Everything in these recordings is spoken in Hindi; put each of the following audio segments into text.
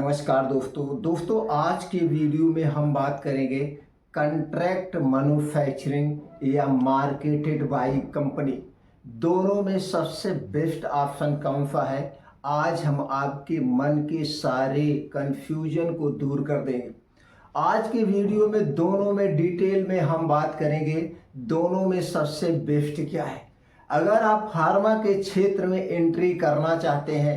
नमस्कार दोस्तों आज के वीडियो में हम बात करेंगे कॉन्ट्रैक्ट मैन्युफैक्चरिंग या मार्केटेड बाय कंपनी, दोनों में सबसे बेस्ट ऑप्शन कौन सा है। आज हम आपके मन के सारे कंफ्यूजन को दूर कर देंगे। आज के वीडियो में दोनों में डिटेल में हम बात करेंगे, दोनों में सबसे बेस्ट क्या है। अगर आप फार्मा के क्षेत्र में एंट्री करना चाहते हैं,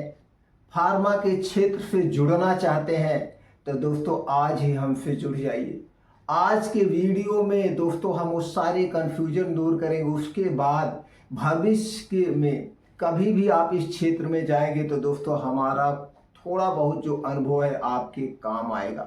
फार्मा के क्षेत्र से जुड़ना चाहते हैं, तो दोस्तों आज ही हमसे जुड़ जाइए। आज के वीडियो में दोस्तों हम उस सारे कन्फ्यूजन दूर करेंगे। उसके बाद भविष्य में कभी भी आप इस क्षेत्र में जाएंगे तो दोस्तों हमारा थोड़ा बहुत जो अनुभव है आपके काम आएगा।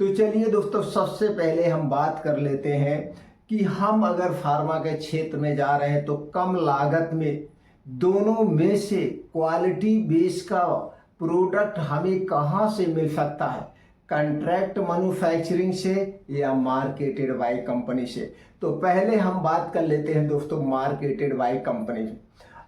तो चलिए दोस्तों, सबसे पहले हम बात कर लेते हैं कि हम अगर फार्मा के क्षेत्र में जा रहे हैं तो कम लागत में दोनों में से क्वालिटी बेस का प्रोडक्ट हमें कहां से मिल सकता है, कॉन्ट्रैक्ट मैन्युफैक्चरिंग से या मार्केटेड बाय कंपनी से। तो पहले हम बात कर लेते हैं दोस्तों मार्केटेड बाय कंपनी।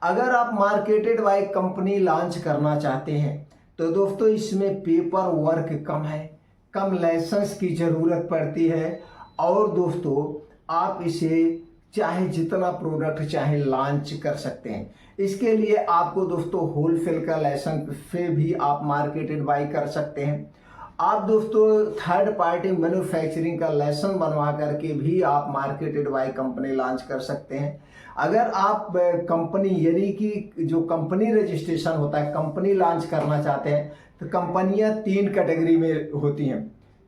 अगर आप मार्केटेड बाय कंपनी लॉन्च करना चाहते हैं तो दोस्तों इसमें पेपर वर्क कम है, कम लाइसेंस की ज़रूरत पड़ती है, और दोस्तों आप इसे चाहे जितना प्रोडक्ट चाहे लॉन्च कर सकते हैं। इसके लिए आपको दोस्तों होलसेल का लाइसेंस से भी आप मार्केटेड बाय कर सकते हैं। आप दोस्तों थर्ड पार्टी मैन्युफैक्चरिंग का लाइसेंस बनवा करके भी आप मार्केटेड बाय कंपनी लॉन्च कर सकते हैं। अगर आप कंपनी यानी कि जो कंपनी रजिस्ट्रेशन होता है, कंपनी लॉन्च करना चाहते हैं, तो कंपनियां 3 कैटेगरी में होती हैं,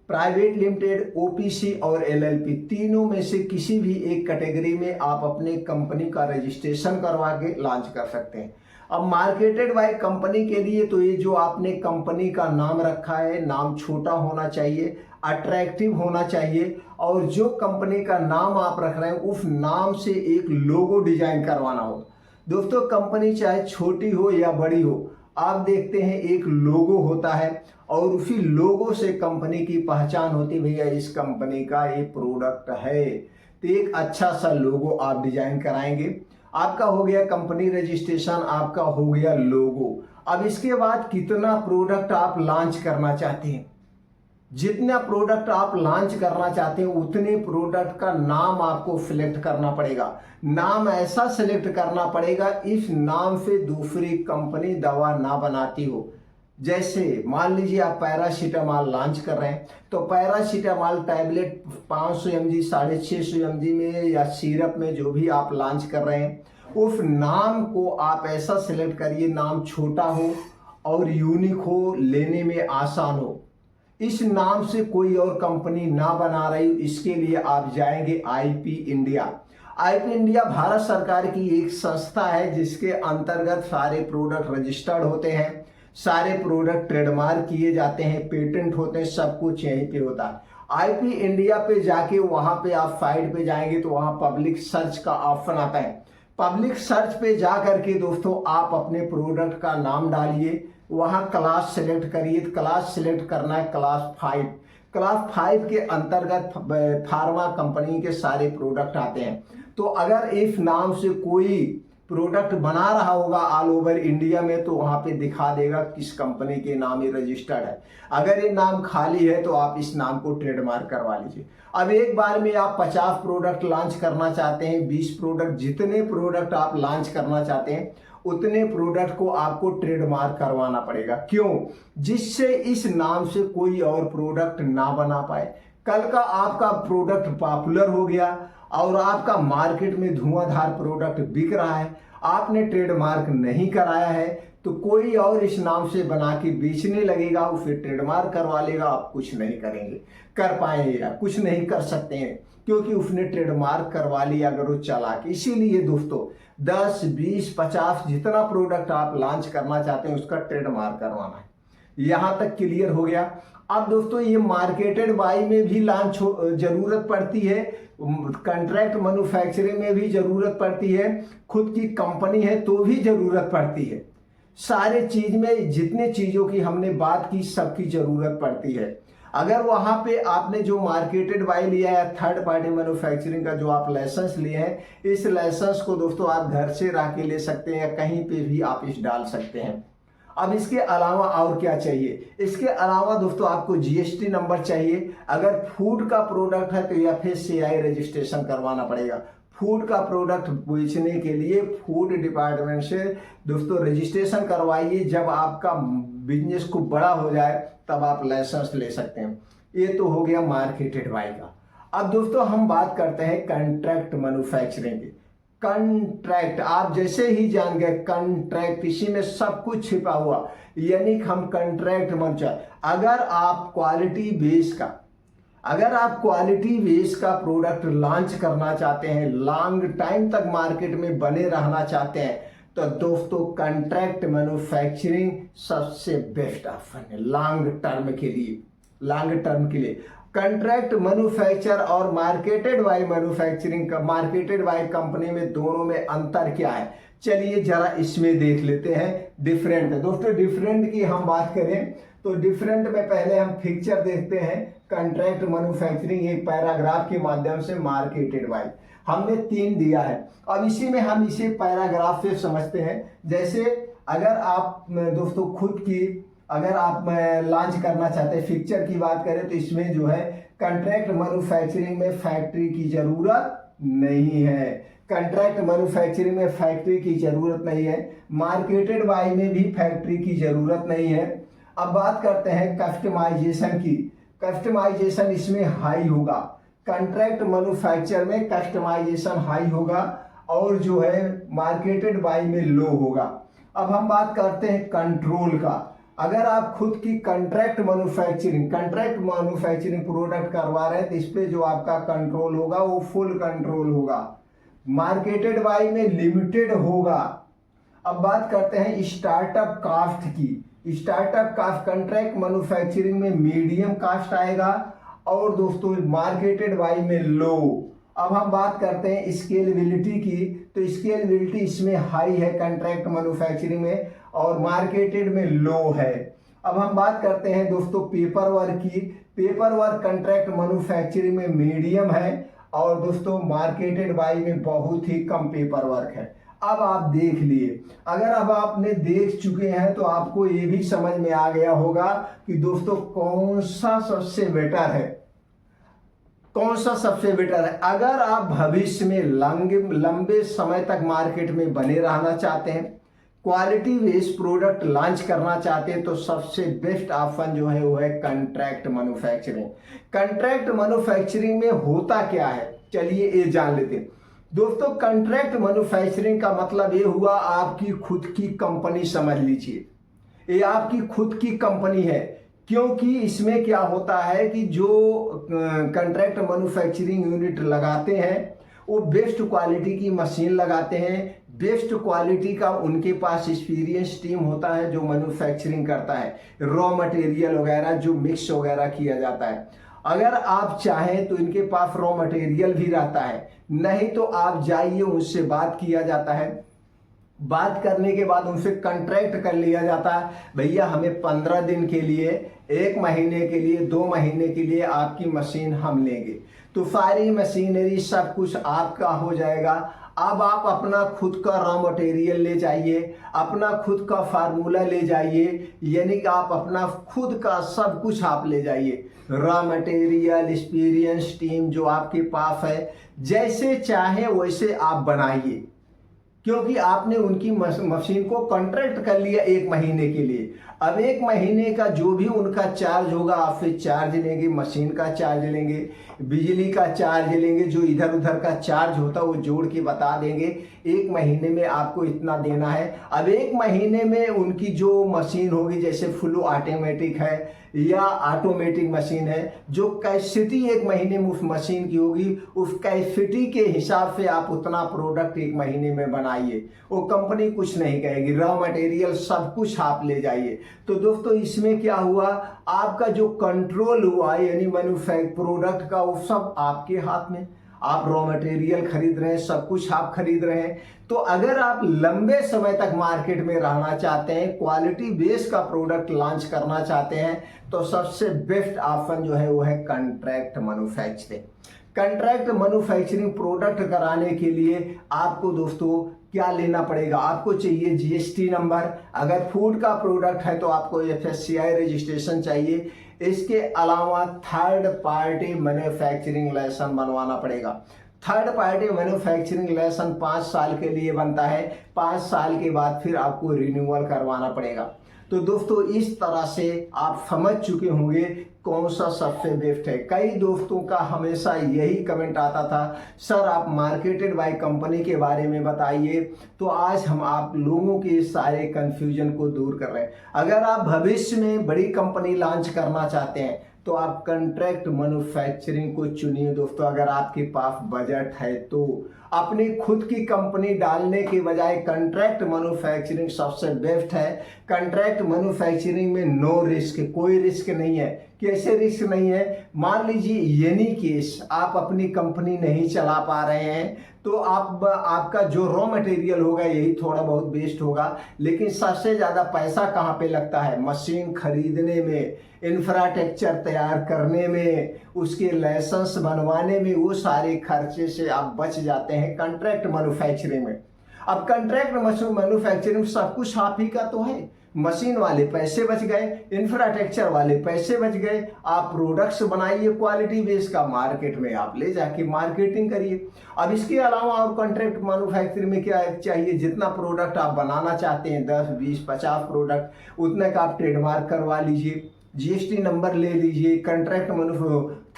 प्राइवेट लिमिटेड, ओपीसी और एलएलपी। तीनों में से किसी भी एक कैटेगरी में आप अपने कंपनी का रजिस्ट्रेशन करवा के लॉन्च कर सकते हैं। अब मार्केटेड बाय कंपनी के लिए तो ये जो आपने कंपनी का नाम रखा है, नाम छोटा होना चाहिए, अट्रैक्टिव होना चाहिए, और जो कंपनी का नाम आप रख रहे हैं उस नाम से एक लोगो डिजाइन करवाना हो। दोस्तों कंपनी चाहे छोटी हो या बड़ी हो, आप देखते हैं एक लोगो होता है और उसी लोगो से कंपनी की पहचान होती है, भैया इस कंपनी का ये प्रोडक्ट है। तो एक अच्छा सा लोगो आप डिजाइन कराएंगे। आपका हो गया कंपनी रजिस्ट्रेशन, आपका हो गया लोगो। अब इसके बाद कितना प्रोडक्ट आप लॉन्च करना चाहते हैं, जितना प्रोडक्ट आप लॉन्च करना चाहते हैं उतने प्रोडक्ट का नाम आपको सिलेक्ट करना पड़ेगा। नाम ऐसा सिलेक्ट करना पड़ेगा इस नाम से दूसरी कंपनी दवा ना बनाती हो। जैसे मान लीजिए आप पैरासीटामॉल लॉन्च कर रहे हैं, तो पैरासीटामॉल टैबलेट 500 mg, 650 mg में या सिरप में जो भी आप लॉन्च कर रहे हैं, उस नाम को आप ऐसा सिलेक्ट करिए, नाम छोटा हो और यूनिक हो, लेने में आसान हो। इस नाम से कोई और कंपनी ना बना रही, इसके लिए आप जाएंगे IP India. IP India Bharat सरकार की एक संस्था है जिसके अंतर्गत सारे प्रोडक्ट रजिस्टर्ड होते हैं, सारे प्रोडक्ट ट्रेडमार्क किए जाते हैं, पेटेंट होते हैं, सब कुछ यहीं पे होता है। आईपी इंडिया पे जाके वहां पे आप साइट पे जाएंगे तो वहां पब्लिक सर्च का ऑप्शन आता है। पब्लिक सर्च पे जा करके दोस्तों आप अपने प्रोडक्ट का नाम डालिए, वहां क्लास सिलेक्ट करिए। क्लास सिलेक्ट करना है क्लास 5। क्लास 5 के अंतर्गत फार्मा कंपनी के सारे प्रोडक्ट आते हैं। तो अगर इस नाम से कोई प्रोडक्ट बना रहा होगा ऑल ओवर इंडिया में, तो वहां पे दिखा देगा किस कंपनी के नाम ये रजिस्टर्ड है। अगर ये नाम खाली है तो आप इस नाम को ट्रेडमार्क करवा लीजिए। अब एक बार में आप 50 प्रोडक्ट लॉन्च करना चाहते हैं, 20 प्रोडक्ट, जितने प्रोडक्ट आप लॉन्च करना चाहते हैं उतने प्रोडक्ट को आपको ट्रेडमार्क करवाना पड़ेगा। क्यों? जिससे इस नाम से कोई और प्रोडक्ट ना बना पाए। कल का आपका प्रोडक्ट पॉपुलर हो गया और आपका मार्केट में धुआंधार प्रोडक्ट बिक रहा है, आपने ट्रेडमार्क नहीं कराया है, तो कोई और इस नाम से बना के बेचने लगेगा, उसे ट्रेडमार्क करवा लेगा, आप कुछ नहीं करेंगे, कर पाएंगे या कुछ नहीं कर सकते हैं, क्योंकि उसने ट्रेडमार्क करवा लिया अगर वो चला के। इसीलिए दोस्तों 10, 20, 50 जितना प्रोडक्ट आप लॉन्च करना चाहते हैं उसका ट्रेडमार्क करवाना है। यहां तक क्लियर हो गया। अब दोस्तों ये मार्केटेड बाय में भी लॉन्च जरूरत पड़ती है, कॉन्ट्रैक्ट मैन्युफैक्चरिंग में भी जरूरत पड़ती है, खुद की कंपनी है तो भी जरूरत पड़ती है। सारे चीज में जितने चीजों की हमने बात की सबकी जरूरत पड़ती है। अगर वहां पे आपने जो मार्केटेड बाय लिया है, थर्ड पार्टी मैन्युफैक्चरिंग का जो आप लाइसेंस लिए हैं, इस लाइसेंस को दोस्तों आप घर से रह के ले सकते हैं या कहीं पे भी आप इस डाल सकते हैं। अब इसके अलावा और क्या चाहिए? इसके अलावा दोस्तों आपको जीएसटी नंबर चाहिए। अगर फूड का प्रोडक्ट है तो FSCI रजिस्ट्रेशन करवाना पड़ेगा। फूड का प्रोडक्ट बेचने के लिए फूड डिपार्टमेंट से दोस्तों रजिस्ट्रेशन करवाइए। जब आपका बिजनेस खूब बड़ा हो जाए तब आप लाइसेंस ले सकते हैं। ये तो हो गया मार्केटेड बाय का। अब दोस्तों हम बात करते हैं कॉन्ट्रैक्ट मैन्युफैक्चरिंग की। कॉन्ट्रैक्ट आप जैसे ही जान गए, कॉन्ट्रैक्ट इसी में सब कुछ छिपा हुआ, यानी हम कॉन्ट्रैक्ट अगर आप क्वालिटी बेस का प्रोडक्ट लॉन्च करना चाहते हैं, लॉन्ग टाइम तक मार्केट में बने रहना चाहते हैं, तो दोस्तों कॉन्ट्रैक्ट मैन्युफैक्चरिंग सबसे बेस्ट ऑप्शन है लॉन्ग टर्म के लिए। कॉन्ट्रैक्ट मैन्युफैक्चर और मार्केटेड बाय मैन्युफैक्चरिंग का, मार्केटेड बाय कंपनी में दोनों में अंतर क्या है, चलिए जरा इसमें देख लेते हैं। डिफरेंट है दोस्तों, डिफरेंट की हम बात करें तो डिफरेंट में पहले हम पिक्चर देखते हैं। कॉन्ट्रैक्ट मैन्युफैक्चरिंग एक पैराग्राफ के माध्यम से, मार्केटेड बाय हमने 3 दिया है। अब इसी में हम इसे पैराग्राफ से समझते हैं। जैसे अगर आप दोस्तों अगर आप लॉन्च करना चाहते हैं, पिक्चर की बात करें तो इसमें जो है कॉन्ट्रैक्ट मैन्युफैक्चरिंग में फैक्ट्री की जरूरत नहीं है। कॉन्ट्रैक्ट मैन्युफैक्चरिंग में फैक्ट्री की जरूरत नहीं है, मार्केटेड बाय में भी फैक्ट्री की जरूरत नहीं है। अब बात करते हैं कस्टमाइजेशन की। कस्टमाइजेशन इसमें हाई होगा, कॉन्ट्रैक्ट मैन्युफैक्चर में कस्टमाइजेशन हाई होगा और जो है मार्केटेड बाय में लो होगा। अब हम बात करते हैं कंट्रोल का। अगर आप खुद की कॉन्ट्रैक्ट मैन्युफैक्चरिंग प्रोडक्ट करवा रहे हैं तो इस पे जो आपका कंट्रोल होगा वो फुल कंट्रोल होगा, मार्केटेड बाय में लिमिटेड होगा। अब बात करते हैं स्टार्टअप कॉस्ट की। स्टार्टअप कॉस्ट कॉन्ट्रैक्ट मैन्युफैक्चरिंग में मीडियम कॉस्ट आएगा और दोस्तों मार्केटेड बाय में लो। अब हम बात करते हैं स्केलेबिलिटी की, तो स्केलेबिलिटी इसमें हाई है कॉन्ट्रैक्ट मैन्युफैक्चरिंग में और मार्केटेड में लो है। अब हम बात करते हैं दोस्तों पेपर वर्क की। पेपर वर्क कॉन्ट्रैक्ट मैन्युफैक्चरिंग में मीडियम है और दोस्तों मार्केटेड बाय में बहुत ही कम पेपर वर्क है। अब आप देख लिए, अगर अब आपने देख चुके हैं तो आपको ये भी समझ में आ गया होगा कि दोस्तों कौन सा सबसे बेटर है। अगर आप भविष्य में लंबे समय तक मार्केट में बने रहना चाहते हैं, क्वालिटी बेस्ड प्रोडक्ट लॉन्च करना चाहते हैं, तो सबसे बेस्ट ऑप्शन जो है वो है कॉन्ट्रैक्ट मैन्युफैक्चरिंग। कॉन्ट्रैक्ट मैन्युफैक्चरिंग में होता क्या है, चलिए ये जान लेते हैं। दोस्तों कॉन्ट्रैक्ट मैन्युफैक्चरिंग का मतलब ये हुआ आपकी खुद की कंपनी, समझ लीजिए ये आपकी खुद की कंपनी है। क्योंकि इसमें क्या होता है कि जो कॉन्ट्रैक्ट मैन्युफैक्चरिंग यूनिट लगाते हैं वो बेस्ट क्वालिटी की मशीन लगाते हैं, बेस्ट क्वालिटी का उनके पास एक्सपीरियंस टीम होता है जो मैन्युफैक्चरिंग करता है, रॉ मटेरियल वगैरह जो मिक्स वगैरह किया जाता है। अगर आप चाहें तो इनके पास रॉ मटेरियल भी रहता है, नहीं तो आप जाइए उनसे बात किया जाता है। बात करने के बाद उनसे कॉन्ट्रैक्ट कर लिया जाता है, भैया हमें 15 दिन के लिए, 1 महीने के लिए, 2 महीने के लिए आपकी मशीन हम लेंगे। तो सारी मशीनरी सब कुछ आपका हो जाएगा। अब आप अपना खुद का रॉ मटेरियल ले जाइए, अपना खुद का फार्मूला ले जाइए, यानी कि आप अपना खुद का सब कुछ आप ले जाइए, रॉ मटेरियल, एक्सपीरियंस टीम जो आपके पास है, जैसे चाहे वैसे आप बनाइए। क्योंकि आपने उनकी मशीन को कॉन्ट्रैक्ट कर लिया 1 महीने के लिए। अब 1 महीने का जो भी उनका चार्ज होगा आपसे चार्ज लेंगे, मशीन का चार्ज लेंगे, बिजली का चार्ज लेंगे, जो इधर उधर का चार्ज होता है वो जोड़ के बता देंगे 1 महीने में आपको इतना देना है। अब 1 महीने में उनकी जो मशीन होगी, जैसे फुल ऑटोमेटिक है या ऑटोमेटिक मशीन है, जो कैपेसिटी 1 महीने में उस मशीन की होगी, उस कैपेसिटी के हिसाब से आप उतना प्रोडक्ट 1 महीने में बनाइए। वो कंपनी कुछ नहीं कहेगी, रॉ मटेरियल सब कुछ आप ले जाइए। तो दोस्तों इसमें क्या हुआ, आपका जो कंट्रोल हुआ यानी मैन्युफैक्चर प्रोडक्ट का, वो सब आपके हाथ में। आप रॉ मटेरियल खरीद रहे हैं, सब कुछ आप खरीद रहे हैं। तो अगर आप लंबे समय तक मार्केट में रहना चाहते हैं, क्वालिटी बेस का प्रोडक्ट लॉन्च करना चाहते हैं, तो सबसे बेस्ट ऑप्शन जो है वो है contract manufacturing. Contract manufacturing product कराने के लिए आपको दोस्तों क्या लेना पड़ेगा? आपको चाहिए जीएसटी नंबर, अगर फूड का प्रोडक्ट है तो आपको एफएससीआई रजिस्ट्रेशन चाहिए। इसके अलावा थर्ड पार्टी मैन्युफैक्चरिंग लाइसेंस बनवाना पड़ेगा। थर्ड पार्टी मैन्युफैक्चरिंग लाइसेंस 5 साल के लिए बनता है, 5 साल के बाद फिर आपको रिन्यूअल करवाना पड़ेगा। तो दोस्तों इस तरह से आप समझ चुके होंगे कौन सा सबसे बेस्ट है। कई दोस्तों का हमेशा यही कमेंट आता था, सर आप मार्केटेड बाय कंपनी के बारे में बताइए। तो आज हम आप लोगों के सारे कंफ्यूजन को दूर कर रहे हैं। अगर आप भविष्य में बड़ी कंपनी लॉन्च करना चाहते हैं तो आप कॉन्ट्रैक्ट मैन्युफैक्चरिंग को चुनिए दोस्तों। अगर आपके पास बजट है तो अपनी खुद की कंपनी डालने के बजाय कॉन्ट्रैक्ट मैन्युफैक्चरिंग सबसे बेस्ट है। कॉन्ट्रैक्ट मैन्युफैक्चरिंग में नो रिस्क, कोई रिस्क नहीं है। कैसे रिस्क नहीं है? मान लीजिए एनी केस आप अपनी कंपनी नहीं चला पा रहे हैं तो आपका जो रॉ मटेरियल होगा यही थोड़ा बहुत वेस्ट होगा, लेकिन सबसे ज़्यादा पैसा कहाँ पे लगता है? मशीन खरीदने में, इंफ्रास्ट्रक्चर तैयार करने में, उसके लाइसेंस बनवाने में। वो सारे खर्चे से आप बच जाते हैं कॉन्ट्रैक्ट मैन्युफैक्चरिंग में। अब कॉन्ट्रैक्ट मैन्युफैक्चरिंग सब कुछ आप ही का तो है। मशीन वाले पैसे बच गए, इंफ्रास्ट्रक्चर वाले पैसे बच गए। आप प्रोडक्ट्स बनाइए क्वालिटी बेस का, मार्केट में आप ले जाके मार्केटिंग करिए। अब इसके अलावा और कॉन्ट्रैक्ट मैन्युफैक्चरिंग में क्या चाहिए? जितना प्रोडक्ट आप बनाना चाहते हैं, 10, 20, 50 प्रोडक्ट, उतने का आप ट्रेडमार्क करवा लीजिए, जीएसटी नंबर ले लीजिए, कॉन्ट्रैक्ट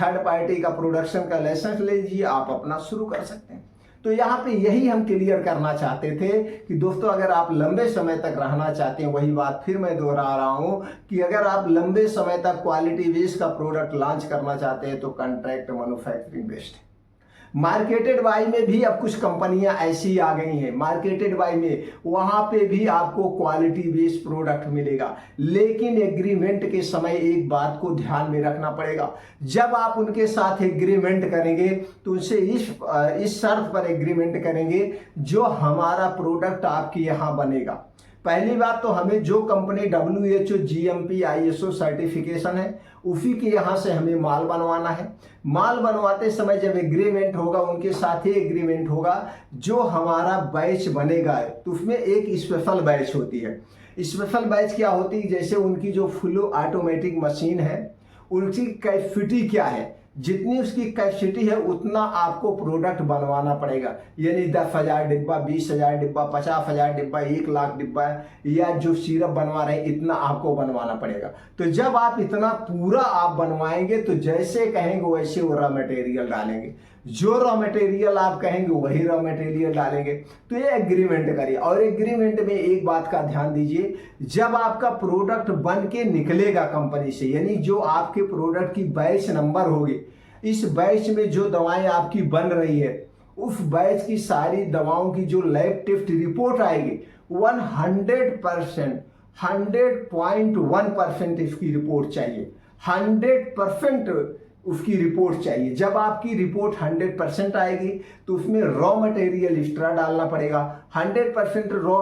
थर्ड पार्टी का प्रोडक्शन का लाइसेंस ले लीजिए, आप अपना शुरू कर सकते हैं। तो यहाँ पे यही हम क्लियर करना चाहते थे कि दोस्तों अगर आप लंबे समय तक रहना चाहते हैं, वही बात फिर मैं दोहरा रहा हूँ कि अगर आप लंबे समय तक क्वालिटी बेस का प्रोडक्ट लॉन्च करना चाहते हैं तो कॉन्ट्रैक्ट मैन्युफैक्चरिंग बेस्ट है। मार्केटेड बाय में भी अब कुछ कंपनियां ऐसी आ गई हैं। मार्केटेड बाय में वहां पे भी आपको क्वालिटी बेस्ड प्रोडक्ट मिलेगा, लेकिन एग्रीमेंट के समय एक बात को ध्यान में रखना पड़ेगा। जब आप उनके साथ एग्रीमेंट करेंगे तो उनसे इस शर्त पर एग्रीमेंट करेंगे जो हमारा प्रोडक्ट आपके यहाँ बनेगा। पहली बात तो हमें जो company WHO GMP ISO certification है उसी के यहाँ से हमें माल बनवाना है। माल बनवाते समय जब एग्रीमेंट होगा उनके साथ ही एग्रीमेंट होगा, जो हमारा बैच बनेगा तो उसमें एक स्पेशल बैच होती है। स्पेशल बैच क्या होती है? जैसे उनकी जो फुल ऑटोमेटिक मशीन है उनकी कैपेसिटी क्या है, जितनी उसकी कैपेसिटी है उतना आपको प्रोडक्ट बनवाना पड़ेगा। यानी 10,000 डिब्बा, 20,000 डिब्बा, 50,000 डिब्बा, 1,00,000 डिब्बा, या जो सिरप बनवा रहे हैं इतना आपको बनवाना पड़ेगा। तो जब आप इतना पूरा आप बनवाएंगे तो जैसे कहेंगे वैसे वो रॉ मटेरियल डालेंगे, जो रॉ मटेरियल आप कहेंगे वही रॉ मटेरियल डालेंगे। तो ये एग्रीमेंट करिए। और एग्रीमेंट में एक बात का ध्यान दीजिए, जब आपका प्रोडक्ट बन के निकलेगा कंपनी से, यानी जो आपके प्रोडक्ट की बैच नंबर होगी, इस बैच में जो दवाएं आपकी बन रही है उस बैच की सारी दवाओं की जो लैब टेस्ट रिपोर्ट आएगी 100%, 100.1% इसकी रिपोर्ट चाहिए। 100% उसकी रिपोर्ट चाहिए। जब आपकी रिपोर्ट 100% आएगी तो उसमें रॉ मटेरियल एक्स्ट्रा डालना पड़ेगा। 100% रॉ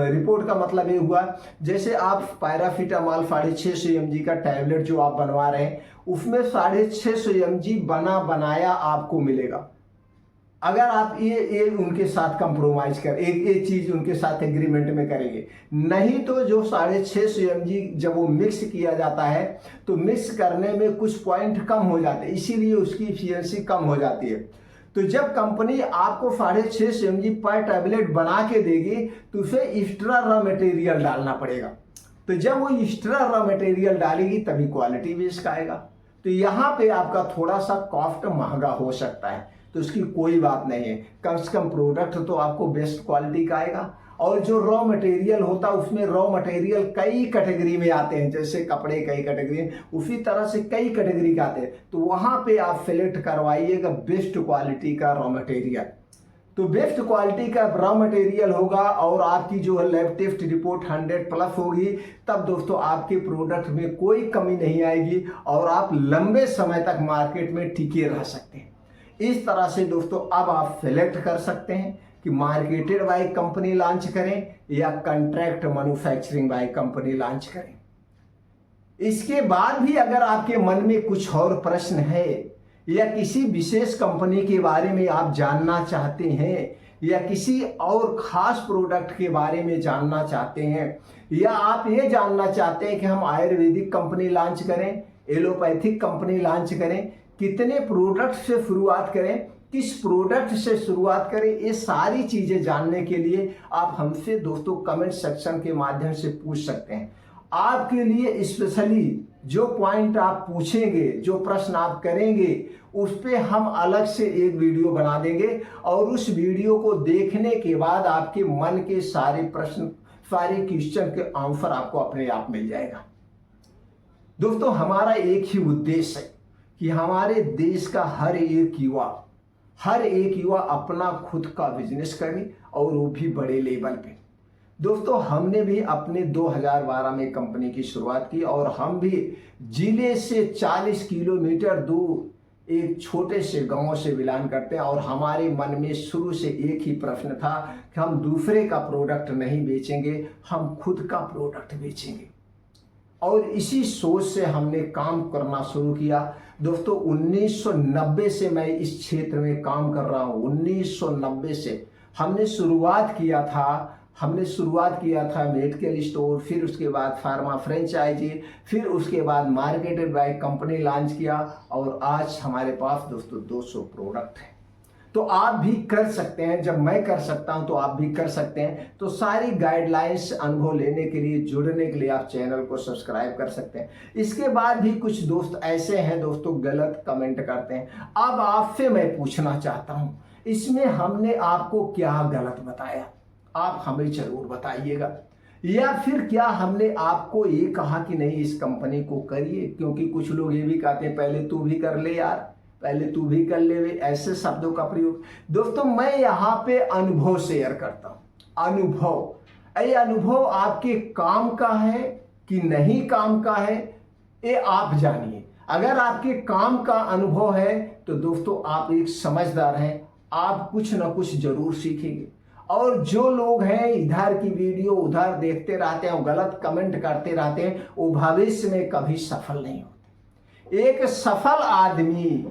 रिपोर्ट का मतलब ये हुआ, जैसे आप पैरासीटामॉल 650 mg का टैबलेट जो आप बनवा रहे हैं उसमें 650 mg बना बनाया आपको मिलेगा। अगर आप ये उनके साथ कंप्रोमाइज कर एक चीज उनके साथ एग्रीमेंट में करेंगे, नहीं तो जो 650 mg जब वो मिक्स किया जाता है तो मिक्स करने में कुछ पॉइंट कम हो जाते हैं, इसीलिए उसकी इफिशियंसी कम हो जाती है। तो जब कंपनी आपको 650 mg पर टैबलेट बना के देगी तो उसे एक्स्ट्रा रॉ मटेरियल डालना पड़ेगा। तो जब वो एक्स्ट्रा रॉ मटेरियल डालेगी तभी क्वालिटी बेस्ड आएगा। तो यहाँ पे आपका थोड़ा सा कॉस्ट महंगा हो सकता है, तो उसकी कोई बात नहीं है। कम से कम प्रोडक्ट तो आपको बेस्ट क्वालिटी का आएगा। और जो रॉ मटेरियल होता है उसमें रॉ मटेरियल कई कैटेगरी में आते हैं, जैसे कपड़े कई कैटेगरी, उसी तरह से कई कैटेगरी के आते हैं। तो वहाँ पे आप सिलेक्ट करवाइएगा बेस्ट क्वालिटी का रॉ मटेरियल। तो बेस्ट क्वालिटी का रॉ मटेरियल होगा और आपकी जो लैब टेस्ट रिपोर्ट 100+ होगी, तब दोस्तों आपके प्रोडक्ट में कोई कमी नहीं आएगी और आप लंबे समय तक मार्केट में टिके रह सकते हैं। इस तरह से दोस्तों अब आप सिलेक्ट कर सकते हैं कि मार्केटेड बाय कंपनी लॉन्च करें या contract manufacturing by company launch करें। इसके बाद भी अगर आपके मन में कुछ और प्रश्न है या किसी विशेष कंपनी के बारे में आप जानना चाहते हैं या किसी और खास प्रोडक्ट के बारे में जानना चाहते हैं, या आप ये जानना चाहते हैं कि हम आयुर्वेदिक कंपनी लॉन्च करें, एलोपैथिक कंपनी लॉन्च करें, कितने प्रोडक्ट से शुरुआत करें, किस प्रोडक्ट से शुरुआत करें, ये सारी चीजें जानने के लिए आप हमसे दोस्तों कमेंट सेक्शन के माध्यम से पूछ सकते हैं। आपके लिए स्पेशली जो पॉइंट आप पूछेंगे, जो प्रश्न आप करेंगे, उस पे हम अलग से एक वीडियो बना देंगे और उस वीडियो को देखने के बाद आपके मन के सारे प्रश्न, सारे क्वेश्चन के आंसर आपको अपने आप मिल जाएगा। दोस्तों हमारा एक ही उद्देश्य है कि हमारे देश का हर एक युवा अपना खुद का बिजनेस करे और वो भी बड़े लेवल पे। दोस्तों हमने भी अपने 2012 में कंपनी की शुरुआत की और हम भी जिले से 40 किलोमीटर दूर एक छोटे से गांव से बिलोंग करते हैं और हमारे मन में शुरू से एक ही प्रश्न था कि हम दूसरे का प्रोडक्ट नहीं बेचेंगे, हम खुद का प्रोडक्ट बेचेंगे। और इसी सोच से हमने काम करना शुरू किया। दोस्तों 1990 से मैं इस क्षेत्र में काम कर रहा हूँ। 1990 से हमने शुरुआत किया था मेडिकल स्टोर, फिर उसके बाद फार्मा फ्रेंचाइजी, फिर उसके बाद मार्केटेड बाय कंपनी लॉन्च किया और आज हमारे पास दोस्तों 200 प्रोडक्ट हैं। तो आप भी कर सकते हैं, जब मैं कर सकता हूं तो आप भी कर सकते हैं। तो सारी गाइडलाइंस अनुभव लेने के लिए, जुड़ने के लिए आप चैनल को सब्सक्राइब कर सकते हैं। इसके बाद भी कुछ दोस्त ऐसे हैं दोस्तों गलत कमेंट करते हैं। अब आपसे मैं पूछना चाहता हूं, इसमें हमने आपको क्या गलत बताया, आप हमें जरूर बताइएगा। या फिर क्या हमने आपको ये कहा कि नहीं इस कंपनी को करिए, क्योंकि कुछ लोग ये भी कहते हैं पहले तू भी कर ले यार, पहले तू भी कर ले, ऐसे शब्दों का प्रयोग। दोस्तों मैं यहाँ पे अनुभव शेयर करता हूँ। अनुभव आपके काम का है कि नहीं काम का है, ये आप जानिए। अगर आपके काम का अनुभव है तो दोस्तों आप एक समझदार हैं, आप कुछ ना कुछ जरूर सीखेंगे। और जो लोग हैं इधर की वीडियो उधर देखते रहते हैं, गलत कमेंट करते रहते हैं, वो भविष्य में कभी सफल नहीं होते। एक सफल आदमी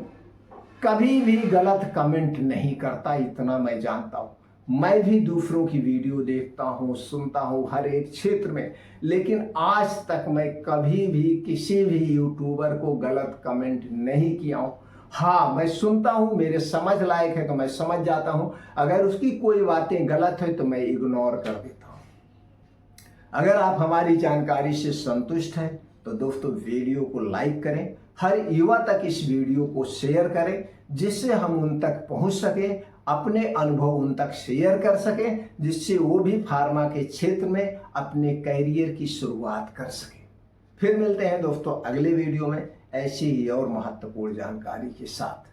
कभी भी गलत कमेंट नहीं करता, इतना मैं जानता हूं। मैं भी दूसरों की वीडियो देखता हूं, सुनता हूं हर एक क्षेत्र में, लेकिन आज तक मैं कभी भी किसी भी यूट्यूबर को गलत कमेंट नहीं किया हूं। हाँ, मैं सुनता हूं, मेरे समझ लायक है तो मैं समझ जाता हूं, अगर उसकी कोई बातें गलत है तो मैं इग्नोर कर देता हूं। अगर आप हमारी जानकारी से संतुष्ट हैं तो दोस्तों वीडियो को लाइक करें, हर युवा तक इस वीडियो को शेयर करें, जिससे हम उन तक पहुंच सकें, अपने अनुभव उन तक शेयर कर सकें, जिससे वो भी फार्मा के क्षेत्र में अपने करियर की शुरुआत कर सकें। फिर मिलते हैं दोस्तों अगले वीडियो में ऐसी ही और महत्वपूर्ण जानकारी के साथ।